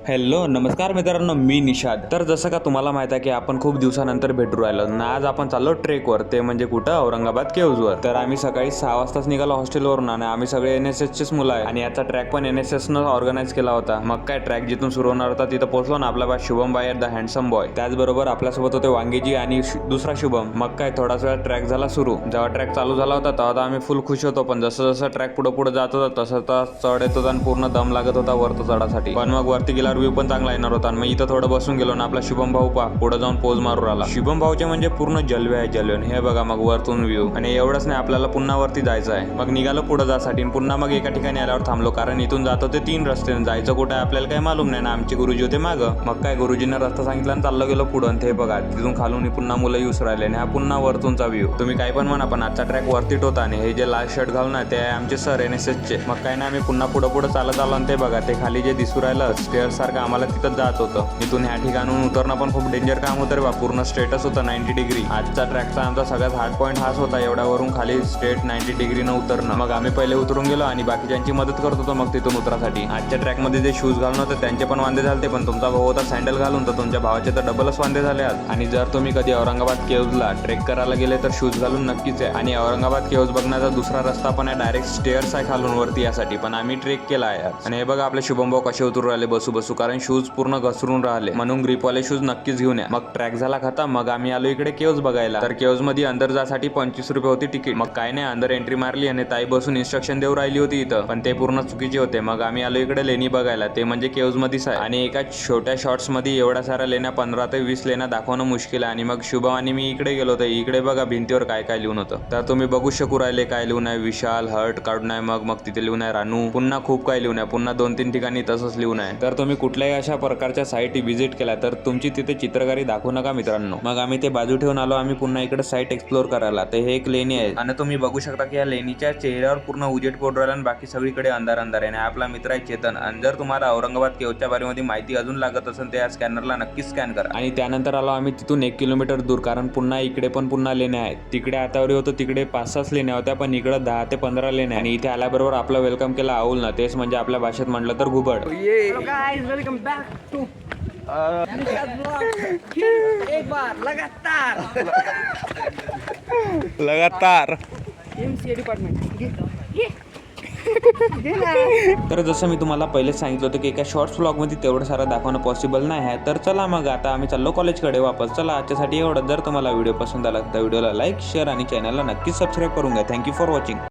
Hello नमस्कार मित्रांनो, मी निषाद. तर जसं का तुम्हाला माहित आहे की आपण खूप दिवसानंतर भेटू राहिलो ना. आज आपण चाललो ट्रेकवर, ते म्हणजे कुठं, औरंगाबाद केव्जवर. तर आम्ही सकाळी 6 वाजताच निघालो हॉस्टेलवरून आणि आम्ही सगळे NSSचेच मुलं आहे आणि याचा ट्रॅक पण NSSनं ऑर्गनाईज केला होता. मग काय, ट्रॅक जिथून सुरू होणार होता तिथं पोहोचलो ना. आपला शुभम बायर द हँडसम बॉय, त्याचबरोबर आपल्यासोबत होते वांगीजी आणि दुसरा शुभम. मग काय, थोडाच वेळ ट्रॅक झाला सुरू. जेव्हा ट्रॅक चालू झाला होता तेव्हा आम्ही फुल खुश होतो, पण जसं जसं ट्रॅक पुढे जात होता तसं चढ येत होता आणि पूर्ण दम लागत होता वरती चढासाठी. पण मग वरती गेल्यावर व्ह्यू पण चांगला येणार होता. मग इथं थोडं बसून गेलो ना. आपला शुभम भाऊ पुढे जाऊन पोज मारू राहिला. शुभम भाऊचे म्हणजे पूर्ण जलवे आहे, जलवे. हे बघा मग वरतून व्ह्यू. आणि एवढंच नाही, आपल्याला पुन्हा वरती जायचं आहे. मग निघालो पुढे जासाठी. पुन्हा मग एका ठिकाणी आल्यावर थांबलो, कारण इथून जात होते 3 रस्ते. जायचं कुठे आपल्याला काही मालूम नाही ना. आमचे गुरुजी होते मागं. मग काय, गुरुजींना रस्ता सांगितला आणि चाललो गेलो पुढं. ते बघा तिथून खालून पुन्हा मुलं येऊस राहिले आणि हा पुन्हा वरतूनचा व्ह्यू. तुम्ही काही पण म्हणा, पण आजचा ट्रॅक वरतीच होता. आणि हे जे लाल शर्ट घालून आहे ते आमचे सर NSSचे. मग काय ना, आम्ही पुन्हा पुढे चालत आलो आणि ते बघा, ते खाली जे दिसू राहिलं स्टेअर सारखं, आम्हाला तिथं जात होतं. इथून ह्या ठिकाणून उतरणं पण खूप डेंजर काम होतं रे बा. पूर्ण स्ट्रेटच होतं 90 डिग्री. आजचा ट्रॅकचा आमचा सगळ्यात हार्ड पॉईंट हाच होता, एवढ्यावरून खाली स्ट्रेट 90 डिग्रीनं उतरणं. मग आम्ही पहिले उतरून गेलो आणि बाकीच्यांची मदत करत होतो मग तिथून उतरासाठी. आजच्या ट्रॅकमध्ये जे शूज घालून होते त्यांचे पण वांदे झाले, पण तुमचा भाऊ होता सँडल घालून, तर तुमच्या भावाचे तर डबलच वांदे झाले आज. आणि जर तुम्ही कधी औरंगाबाद केव्जला ट्रेक करायला गेले तर शूज घालून नक्कीच आहे. आणि औरंगाबाद केव्ज बघण्याचा दुसरा रस्ता पण आहे, डायरेक्ट स्टेअर्स आहे खालून वरती यासाठी. पण आम्ही ट्रेक केला आहे आज. आणि हे बघा आपले शुभम भाऊ कसे उतरू राहिले बसू बसू, कारण शूज पूर्ण घसरून राहिले. म्हणून ग्रिपवाले शूज नक्कीच घेऊन या. मग ट्रॅक झाला खतम. मग आम्ही आलो इकडे केव्ज बघायला. तर केव्ज मध्ये अंदर जासाठी 25 रुपये होती तिकीट. मग काय नाही, अंदर एंट्री मारली आणि ताई बसून इन्स्ट्रक्शन देऊ राहिली होती इथं, पण ते पूर्ण चुकीचे होते. मग आम्ही आलो इकडे लेणी बघायला, ते म्हणजे केव्ज मध्येच आहे. आणि एका छोट्या शॉर्ट्स मध्ये एवढ्या साऱ्या लेण्या, 15 ते 20 लेण्या दाखवणं मुश्किल आहे. आणि मग शुभम आणि मी इकडे गेलो होतो. इकडे बघा भिंतीवर काय काय लिहून होतं, तर तुम्ही बघू शकू राहिले काय लिहून आहे. विशाल हर्ट काढून आहे. मग तिथे लिहून आहे रानू. पुन्हा खूप काय लिहून आहे. पुन्हा 2-3 ठिकाणी तसंच लिहून आहे. तर तुम्ही कुठल्याही अशा प्रकारच्या साईट व्हिजिट केल्या तर तुमची तिथे चित्रकारी दाखवू नका मित्रांनो. मग आम्ही ते बाजू ठेवून आलो. आम्ही पुन्हा इकडे साईट एक्सप्लोर करायला. तर हे एक लेणी आहे आणि तुम्ही बघू शकता की या लेणीच्या चेहऱ्यावर पूर्ण उजेड पडून राहिला आणि बाकी सगळीकडे अंधार अंधार आहे. आणि आपला मित्र आहे चेतन. आणि जर तुम्हाला औरंगाबाद केव्जच्या बारेमध्ये माहिती अजून लागत असेल तर या स्कॅनरला नक्कीच स्कॅन करा. आणि त्यानंतर आलो आम्ही तिथून 1 किलोमीटर दूर, कारण पुन्हा इकडे पण पुन्हा लेण्या आहेत. तिकडे आतावरी होतं, तिकडे 5-6 लेण्या होत्या, पण इकडे 10 ते 15 लेण्या. आणि इथे आल्याबरोबर आपलं वेलकम केलं आऊल ना, तेच म्हणजे आपल्या भाषेत म्हटलं तर घुबड. एक बार लगातार लगातार. MCA department. तर जसं मी तुम्हाला पहिलेच सांगितलं होतं की एका शॉर्ट्स व्लॉगमध्ये तेवढं सारं दाखवणं पॉसिबल नाही आहे. तर चला मग आता आम्ही चाललो कॉलेजकडे वापस. चला आजच्यासाठी एवढं. जर तुम्हाला व्हिडिओ पसंत आला तर व्हिडिओला लाईक, शेअर आणि चॅनलला नक्कीच सबस्क्राईब करून घ्या. Thank you for watching.